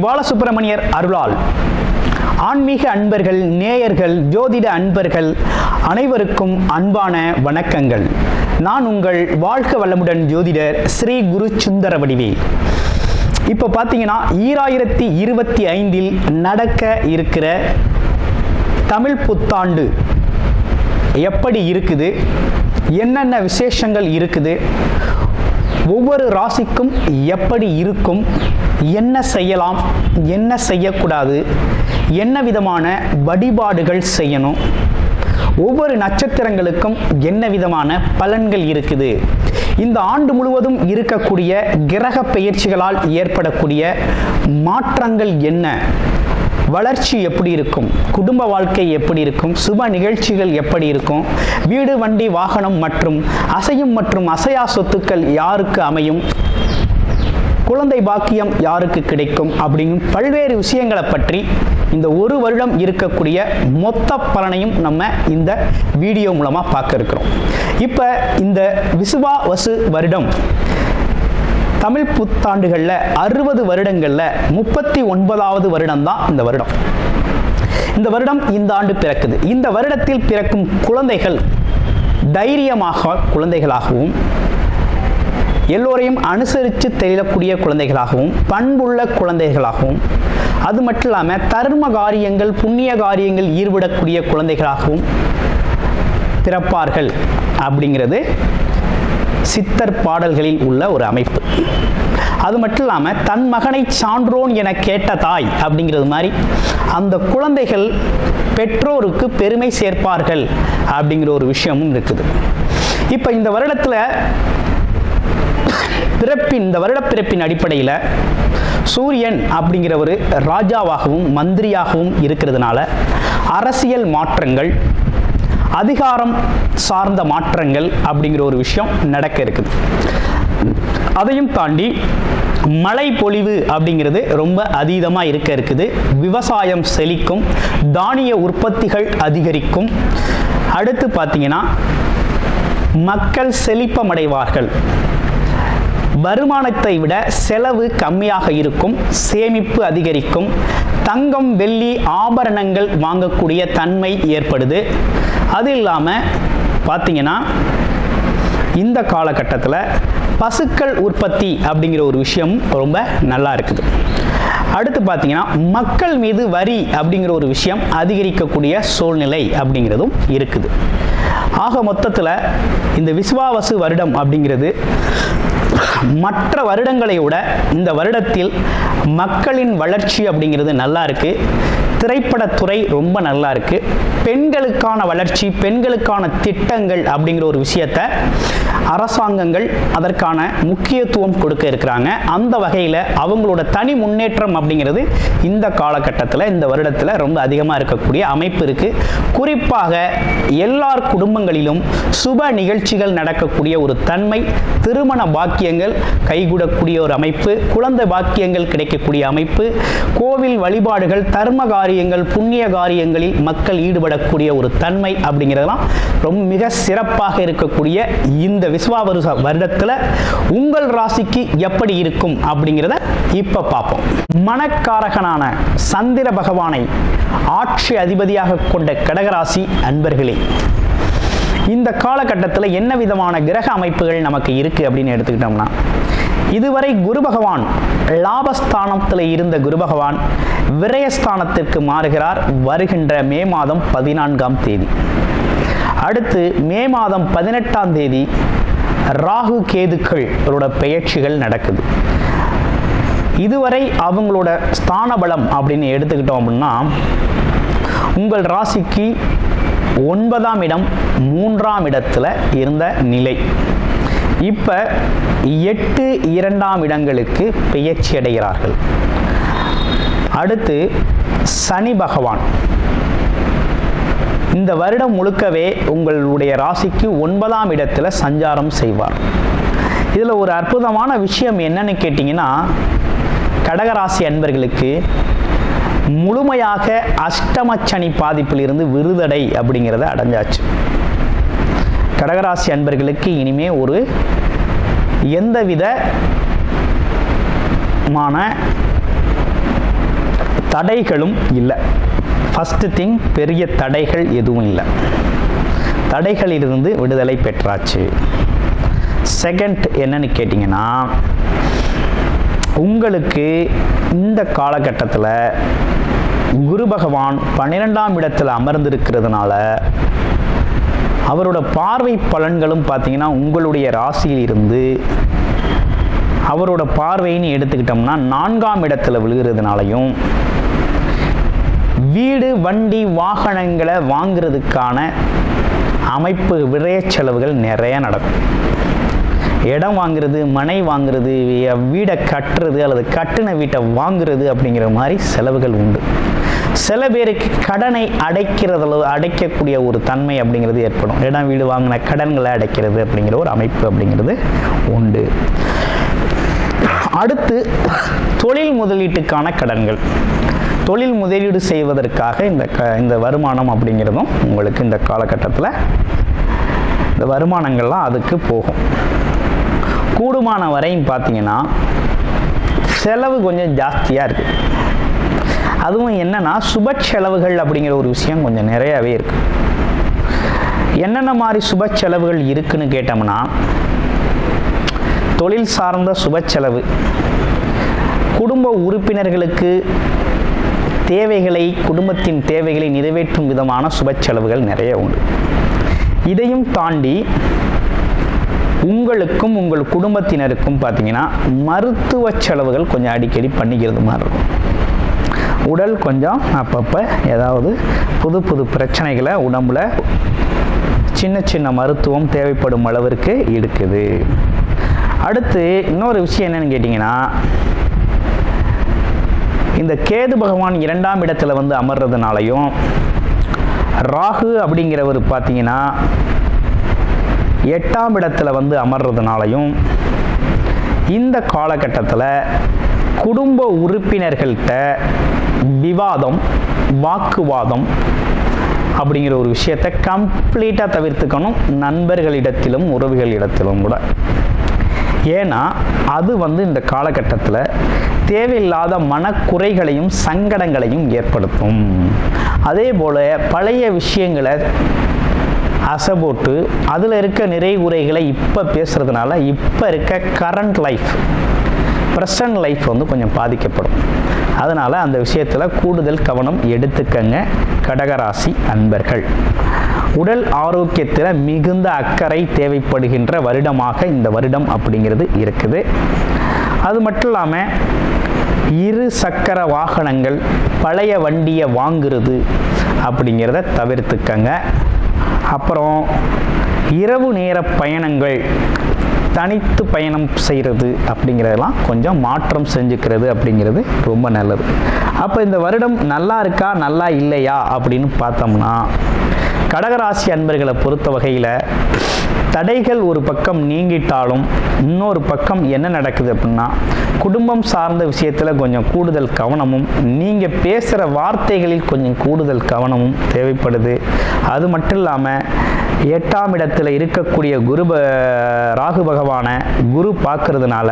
பாலசுப்பிரமணியர் அருளால் ஆன்மீக அன்பர்கள், நேயர்கள், ஜோதிட அன்பர்கள் அனைவருக்கும் அன்பான வணக்கங்கள். நான் உங்கள் வாழ்க வளமுடன் ஜோதிடர் ஸ்ரீ குரு சுந்தரவடிவேல். இப்போ பார்த்தீங்கன்னா 2025 நடக்க இருக்கிற தமிழ் புத்தாண்டு எப்படி இருக்குது, என்னென்ன விசேஷங்கள் இருக்குது, ஒவ்வொரு ராசிக்கும் எப்படி இருக்கும், என்ன செய்யலாம், என்ன செய்யக்கூடாது, என்ன விதமான வழிபாடுகள் செய்யணும், ஒவ்வொரு நட்சத்திரங்களுக்கும் என்ன விதமான பலன்கள் இருக்குது, இந்த ஆண்டு முழுவதும் இருக்கக்கூடிய கிரக பெயர்ச்சிகளால் ஏற்படக்கூடிய மாற்றங்கள் என்ன, வளர்ச்சி எப்படி இருக்கும், குடும்ப வாழ்க்கை எப்படி இருக்கும், சுப நிகழ்ச்சிகள் எப்படி இருக்கும், வீடு, வண்டி, வாகனம் மற்றும் அசையும் மற்றும் அசையா சொத்துக்கள் யாருக்கு அமையும், குழந்தை பாக்கியம் யாருக்கு கிடைக்கும் அப்படிங்கும் பல்வேறு விஷயங்களை பற்றி இந்த ஒரு வருடம் இருக்கக்கூடிய மொத்த பலனையும் நம்ம இந்த வீடியோ மூலமாக பார்க்க இருக்கிறோம். இப்போ இந்த விசுவாவசு வருடம் தமிழ் புத்தாண்டுகளில் 60 வருடங்களில் 39வது வருடம் தான் இந்த வருடம். இந்த வருடம் இந்த ஆண்டு பிறக்குது. இந்த வருடத்தில் பிறக்கும் குழந்தைகள் தைரியமாக குழந்தைகளாகவும், எல்லோரையும் அனுசரித்து தெரியக்கூடிய குழந்தைகளாகவும், பண்புள்ள குழந்தைகளாகவும், அது மட்டும் இல்லாமல் தர்ம காரியங்கள், புண்ணிய காரியங்கள் ஈடுபடக்கூடிய குழந்தைகளாகவும் பிறப்பார்கள் அப்படிங்கிறது சித்தர் பாடல்களில் உள்ள ஒரு அமைப்பு. அது மட்டும் இல்லாமல் தன் மகனை சான்றோன் என கேட்ட தாய் அப்படிங்கிறது மாதிரி அந்த குழந்தைகள் பெற்றோருக்கு பெருமை சேர்ப்பார்கள் அப்படிங்கிற ஒரு விஷயமும் இருக்குது. இப்போ இந்த வருடத்தில் இந்த வருட பிறப்பின் அடிப்படையில் சூரியன் அப்படிங்கிற ஒரு ராஜாவாகவும் மந்திரியாகவும் இருக்கிறதுனால அரசியல் மாற்றங்கள், அதிகாரம் சார்ந்த மாற்றங்கள் அப்படிங்கிற ஒரு விஷயம் நடக்க இருக்குது. அதையும் தாண்டி மழை பொழிவு அப்படிங்கிறது ரொம்ப அதீதமாக இருக்குது. விவசாயம் செழிக்கும், தானிய உற்பத்திகள் அதிகரிக்கும். அடுத்து பார்த்தீங்கன்னா மக்கள் செழிப்பமடைவார்கள். வருமானத்தை விட செலவு கம்மியாக இருக்கும், சேமிப்பு அதிகரிக்கும், தங்கம், வெள்ளி, ஆபரணங்கள் வாங்கக்கூடிய தன்மை ஏற்படுது. அது இல்லாமல் பார்த்தீங்கன்னா இந்த காலகட்டத்தில் பசுக்கள் உற்பத்தி அப்படிங்கிற ஒரு விஷயம் ரொம்ப நல்லா இருக்குது. அடுத்து பார்த்தீங்கன்னா மக்கள் மீது வரி அப்படிங்கிற ஒரு விஷயம் அதிகரிக்கக்கூடிய சூழ்நிலை அப்படிங்கிறதும் இருக்குது. ஆக மொத்தத்தில் இந்த விசுவாவசு வருடம் அப்படிங்கிறது மற்ற வருடங்களை விட இந்த வருடத்தில் மக்களின் வளர்ச்சி அப்படிங்கிறது நல்லா இருக்கு. திரைப்படத்துறை ரொம்ப நல்லா இருக்கு. பெண்களுக்கான வளர்ச்சி, பெண்களுக்கான திட்டங்கள் அப்படிங்கிற ஒரு விஷயத்தை அரசாங்கங்கள் அதற்கான முக்கியத்துவம் கொடுக்க இருக்கிறாங்க. அந்த வகையில் அவங்களோட தனி முன்னேற்றம் அப்படிங்கிறது இந்த காலகட்டத்தில், இந்த வருடத்தில் ரொம்ப அதிகமாக இருக்கக்கூடிய அமைப்பு இருக்கு. குறிப்பாக எல்லார் குடும்பங்களிலும் சுப நிகழ்ச்சிகள் நடக்கக்கூடிய ஒரு தன்மை, திருமண பாக்கியங்கள் கைகூடக்கூடிய ஒரு அமைப்பு, குழந்தை பாக்கியங்கள் கிடைக்கக்கூடிய அமைப்பு, கோவில் வழிபாடுகள், தர்ம காரியங்கள், புண்ணிய காரியங்களில் மக்கள் ஈடுபடக்கூடிய ஒரு தன்மை அப்படிங்கிறதெல்லாம் ரொம்ப மிக சிறப்பாக இருக்கக்கூடிய இந்த விசுவாவசு வருடத்தில் உங்கள் ராசிக்கு எப்படி இருக்கும் அப்படிங்கிறத இப்ப பார்ப்போம். மனக்காரகனான சந்திர பகவானை ஆட்சி அதிபதியாக கொண்ட கடகராசி அன்பர்களே, இந்த காலகட்டத்தில் என்ன விதமான கிரக அமைப்புகள் நமக்கு இருக்கு அப்படின்னு எடுத்துக்கிட்டோம்னா, இதுவரை குரு பகவான் லாபஸ்தானத்தில் இருந்த குரு பகவான் விரயஸ்தானத்திற்கு மாறுகிறார் வருகின்ற மே மாதம் 14ஆம் தேதி. அடுத்து மே மாதம் 18ஆம் தேதி ராகு கேதுக்களோட பெயர்ச்சிகள் நடக்குது. இதுவரை அவங்களோட ஸ்தான பலம் அப்படின்னு எடுத்துக்கிட்டோம் அப்படின்னா, உங்கள் ராசிக்கு 9ஆம் இடம் 3ஆம் இடத்துல இருந்த நிலை இப்ப 8, 2ஆம் இடங்களுக்கு பெயர்ச்சி அடைகிறார்கள். அடுத்து சனி பகவான் இந்த வருடம் முழுக்கவே உங்களுடைய ராசிக்கு 9ஆம் இடத்துல சஞ்சாரம் செய்வார். இதுல ஒரு அற்புதமான விஷயம் என்னன்னு கேட்டீங்கன்னா, கடகராசி அன்பர்களுக்கு முழுமையாக அஷ்டம சனி பாதிப்பில் இருந்து விடுதலை அப்படிங்கிறத அடைஞ்சாச்சு. கடகராசி அன்பர்களுக்கு இனிமே ஒரு எந்தவிதமான தடைகளும் இல்லை. ஃபஸ்ட்டு திங், பெரிய தடைகள் எதுவும் இல்லை. தடைகளிலிருந்து விடுதலை பெற்றாச்சு. செகண்ட் என்னன்னு கேட்டிங்கன்னா, உங்களுக்கு இந்த காலகட்டத்தில் குரு பகவான் 12ஆம் இடத்தில் அமர்ந்திருக்கிறதுனால அவரோட பார்வை பலன்களும் பார்த்தீங்கன்னா உங்களுடைய ராசியில் இருந்து அவரோட பார்வைன்னு எடுத்துக்கிட்டோம்னா 4ஆம் இடத்துல விழுகிறதுனாலையும் வீடு வண்டி வாகனங்களை வாங்கிறதுக்கான அமைப்பு விரய செலவுகள் நிறைய நடக்கும். இடம் வாங்குறது, மனை வாங்குறது, வீடை கட்டுறது அல்லது கட்டின வீட்டை வாங்குறது அப்படிங்கிற மாதிரி செலவுகள் உண்டு. சில பேருக்கு கடனை அடைக்கக்கூடிய ஒரு தன்மை அப்படிங்கிறது ஏற்படும். இடம் வீடு வாங்கின கடன்களை அடைக்கிறது அப்படிங்கிற ஒரு அமைப்பு அப்படிங்கிறது உண்டு. அடுத்து தொழில் முதலீட்டுக்கான கடன்கள். தொழில் முதலீடு செய்வதற்காக இந்த வருமானம் அப்படிங்கிறதும் உங்களுக்கு இந்த காலகட்டத்தில் இந்த வருமானங்கள்லாம் அதுக்கு போகும். கூடுமான வரையும் பார்த்தீங்கன்னா செலவு கொஞ்சம் ஜாஸ்தியாக இருக்குது. அதுவும் என்னன்னா சுப செலவுகள் அப்படிங்கிற ஒரு விஷயம் கொஞ்சம் நிறையாவே இருக்கு. என்னென்ன மாதிரி சுப செலவுகள் இருக்குன்னு கேட்டோம்னா, தொழில் சார்ந்த சுப செலவு, குடும்ப உறுப்பினர்களுக்கு குடும்பத்தின் தேவைகளை நிறைவேற்றும் விதமான சுப செலவுகள் நிறைய உண்டு. இதையும் தாண்டி உங்களுக்கும் உங்கள் குடும்பத்தினருக்கும் பார்த்தீங்கன்னா மருத்துவ செலவுகள் கொஞ்சம் அடிக்கடி பண்ணிக்கிறது மாதிரி இருக்கும். உடல் கொஞ்சம் அப்பப்போ ஏதாவது புது பிரச்சனைகளை உடம்புல சின்ன சின்ன மருத்துவம் தேவைப்படும் அளவிற்கு இருக்குது. அடுத்து இன்னொரு விஷயம் என்னன்னு கேட்டிங்கன்னா, இந்த கேது பகவான் 2ஆம் இடத்துல வந்து அமர்றதுனாலையும் ராகு அப்படிங்கிறவர் பார்த்தீங்கன்னா 8ஆம் இடத்துல வந்து அமர்றதுனாலையும் இந்த காலகட்டத்தில் குடும்ப உறுப்பினர்கள்ட்ட விவாதம், வாக்குவாதம் அப்படிங்கிற ஒரு விஷயத்தை கம்ப்ளீட்டாக தவிர்த்துக்கணும். நண்பர்களிடத்திலும் உறவுகளிடத்திலும் கூட. ஏன்னா அது வந்து இந்த காலகட்டத்தில் தேவையில்லாத மனக்குறைகளையும் சங்கடங்களையும் ஏற்படுத்தும். அதே போல் பழைய விஷயங்களை அசைபோட்டு அதில் இருக்க நிறை குறைகளை இப்போ பேசுகிறதுனால இப்போ இருக்க கரண்ட் லைஃப், ப்ரெசன்ட் லைஃப் வந்து கொஞ்சம் பாதிக்கப்படும். அதனால் அந்த விஷயத்தில் கூடுதல் கவனம் எடுத்துக்கங்க கடகராசி அன்பர்கள். உடல் ஆரோக்கியத்தில் மிகுந்த அக்கறை தேவைப்படுகின்ற வருடமாக இந்த வருடம் அப்படிங்கிறது இருக்குது. அது மட்டும் இல்லாமல் 2 சக்கர வாகனங்கள், பழைய வண்டியை வாங்குறது அப்படிங்கிறத தவிர்த்துக்கங்க. அப்புறம் இரவு நேர பயணங்கள், தனித்து பயணம் செய்கிறது அப்படிங்கிறதெல்லாம் கொஞ்சம் மாற்றம் செஞ்சுக்கிறது அப்படிங்கிறது ரொம்ப நல்லது. அப்போ இந்த வருடம் நல்லா இருக்கா நல்லா இல்லையா அப்படின்னு பார்த்தோம்னா, கடகராசி அன்பர்களை பொறுத்த வகையில் தடைகள் ஒரு பக்கம் நீங்கிட்டாலும் இன்னொரு பக்கம் என்ன நடக்குது அப்படின்னா, குடும்பம் சார்ந்த விஷயத்தில் கொஞ்சம் கூடுதல் கவனமும், நீங்கள் பேசுகிற வார்த்தைகளில் கொஞ்சம் கூடுதல் கவனமும் தேவைப்படுது. அது மட்டும் இல்லாமல் 8ஆம் இடத்துல இருக்கக்கூடிய ராகு பகவானை குரு பார்க்கறதுனால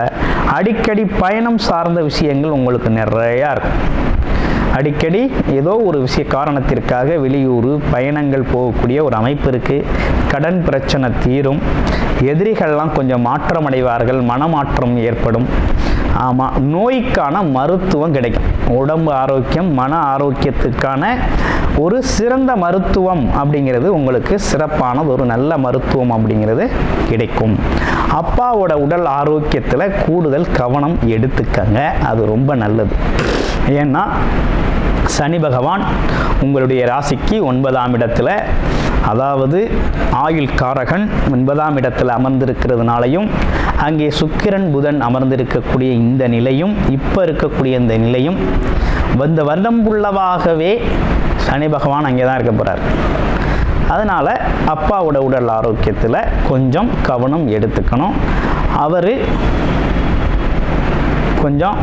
அடிக்கடி பயணம் சார்ந்த விஷயங்கள் உங்களுக்கு நிறையா இருக்கும். அடிக்கடி ஏதோ ஒரு காரணத்திற்காக வெளியூர் பயணங்கள் போகக்கூடிய ஒரு அமைப்பு இருக்குது. கடன் பிரச்சனை தீரும். எதிரிகள்லாம் கொஞ்சம் மாற்றமடைவார்கள், மனமாற்றம் ஏற்படும். ஆமாம், நோய்க்கான மருத்துவம் கிடைக்கும். உடம்பு ஆரோக்கியம், மன ஆரோக்கியத்துக்கான ஒரு சிறந்த மருத்துவம் அப்படிங்கிறது உங்களுக்கு சிறப்பானது, ஒரு நல்ல மருத்துவம் அப்படிங்கிறது கிடைக்கும். அப்பாவோட உடல் ஆரோக்கியத்தில் கூடுதல் கவனம் எடுத்துக்கங்க, அது ரொம்ப நல்லது. ஏன்னா சனி பகவான் உங்களுடைய ராசிக்கு 9ஆம் இடத்துல, அதாவது ஆயுள் காரகன் 9ஆம் இடத்துல அமர்ந்திருக்கிறதுனாலையும், அங்கே சுக்கிரன் புதன் அமர்ந்திருக்கக்கூடிய இந்த நிலையும், இப்போ இருக்கக்கூடிய இந்த நிலையும் இந்த வருடம் உள்ளவாகவே சனி பகவான் அங்கே தான் இருக்க போகிறார். அதனால் அப்பாவோட உடல் ஆரோக்கியத்தில் கொஞ்சம் கவனம் எடுத்துக்கணும். அவர் கொஞ்சம்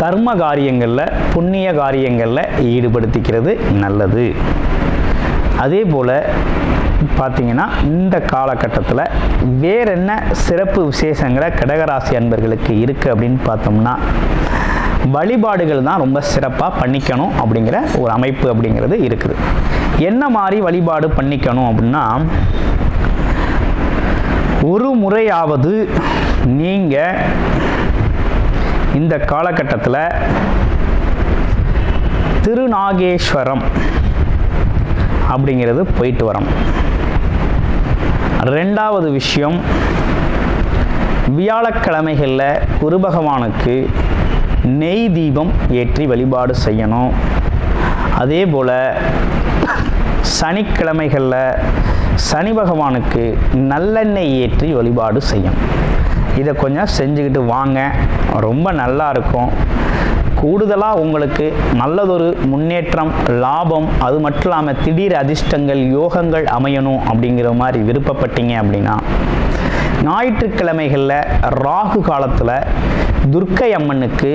தர்ம காரியங்களில், புண்ணிய காரியங்களில் ஈடுபடுத்திக்கிறது நல்லது. அதே போல் பார்த்தீங்கன்னா இந்த காலகட்டத்தில் வேற என்ன சிறப்பு விசேஷங்களை கடகராசி அன்பர்களுக்கு இருக்குது அப்படின்னு பார்த்தோம்னா, வழிபாடுகள் தான் ரொம்ப சிறப்பாக பண்ணிக்கணும் அப்படிங்கிற ஒரு அமைப்பு அப்படிங்கிறது இருக்குது. என்ன மாதிரி வழிபாடு பண்ணிக்கணும் அப்படின்னா, ஒரு முறையாவது நீங்கள் இந்த காலகட்டத்தில் திருநாகேஸ்வரம் அப்படிங்கிறது போயிட்டு வரணும். ரெண்டாவது விஷயம், வியாழக்கிழமைகளில் குரு பகவானுக்கு நெய் தீபம் ஏற்றி வழிபாடு செய்யணும். அதே போல் சனிக்கிழமைகளில் சனி பகவானுக்கு நல்லெண்ணெய் ஏற்றி வழிபாடு செய்யணும். இதை கொஞ்சம் செஞ்சுக்கிட்டு வாங்க, ரொம்ப நல்லா இருக்கும். கூடுதலாக உங்களுக்கு நல்லதொரு முன்னேற்றம், லாபம், அது மட்டும் இல்லாமல் திடீர் அதிர்ஷ்டங்கள், யோகங்கள் அமையணும் அப்படிங்கிற மாதிரி விருப்பப்பட்டீங்க அப்படின்னா, ஞாயிற்றுக்கிழமைகளில் ராகு காலத்தில் துர்க்கை அம்மனுக்கு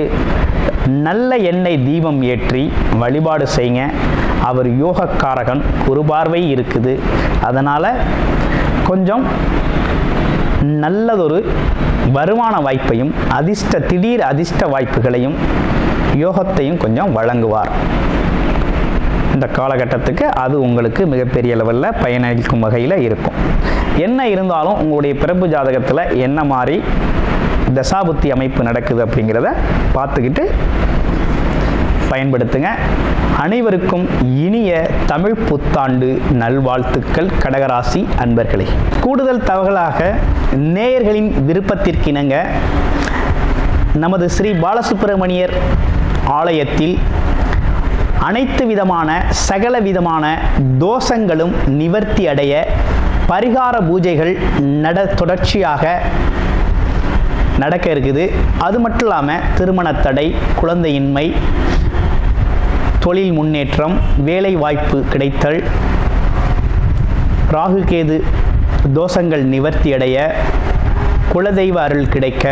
நல்ல எண்ணெய் தீபம் ஏற்றி வழிபாடு செய்யுங்க. அவர் யோகக்காரகன், குரு பார்வை இருக்குது. அதனால் கொஞ்சம் நல்லதொரு வருமான வாய்ப்பையும் திடீர் அதிர்ஷ்ட வாய்ப்புகளையும் யோகத்தையும் கொஞ்சம் வழங்குவார். இந்த காலகட்டத்துக்கு அது உங்களுக்கு மிகப்பெரிய லெவலில் பயனளிக்கும் வகையில் இருக்கும். என்ன இருந்தாலும் உங்களுடைய பிறப்பு ஜாதகத்தில் என்ன மாதிரி தசாபுத்தி அமைப்பு நடக்குது அப்படிங்கிறத பார்த்துக்கிட்டு பயன்படுத்துங்க. அனைவருக்கும் இனிய தமிழ் புத்தாண்டு நல்வாழ்த்துக்கள் கடகராசி அன்பர்களே. கூடுதல் தகவலாக நேயர்களின் விருப்பத்திற்கிணங்க நமது ஸ்ரீ பாலசுப்பிரமணியர் ஆலயத்தில் அனைத்து விதமான சகல விதமான தோஷங்களும் நிவர்த்தி அடைய பரிகார பூஜைகள் தொடர்ச்சியாக நடக்க இருக்குது. அது மட்டும் இல்லாமல் திருமணத்தடை, குழந்தையின்மை, தொழில் முன்னேற்றம், வேலை வாய்ப்பு கிடைத்தல், ராகு கேது தோஷங்கள் நிவர்த்தி அடைய, குலதெய்வ அருள் கிடைக்க,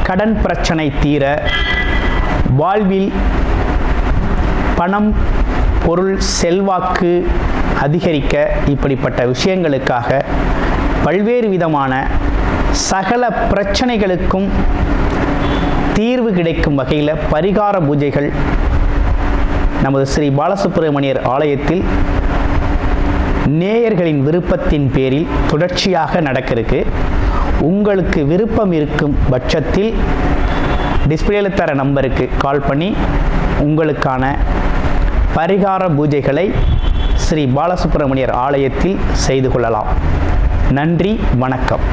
கடன் பிரச்சனை தீர, வாழ்வில் பணம், பொருள், செல்வாக்கு அதிகரிக்க, இப்படிப்பட்ட விஷயங்களுக்காக பல்வேறு விதமான சகல பிரச்சனைகளுக்கும் தீர்வு கிடைக்கும் வகையில் பரிகார பூஜைகள் நமது ஸ்ரீ பாலசுப்பிரமணியர் ஆலயத்தில் நேயர்களின் விருப்பத்தின் பேரில் தொடர்ச்சியாக நடக்கிறதுக்கு, உங்களுக்கு விருப்பம் இருக்கும் பட்சத்தில் டிஸ்பிளேல தர நம்பருக்கு கால் பண்ணி உங்களுக்கான பரிகார பூஜைகளை ஸ்ரீ பாலசுப்பிரமணியர் ஆலயத்தில் செய்து கொள்ளலாம். நன்றி, வணக்கம்.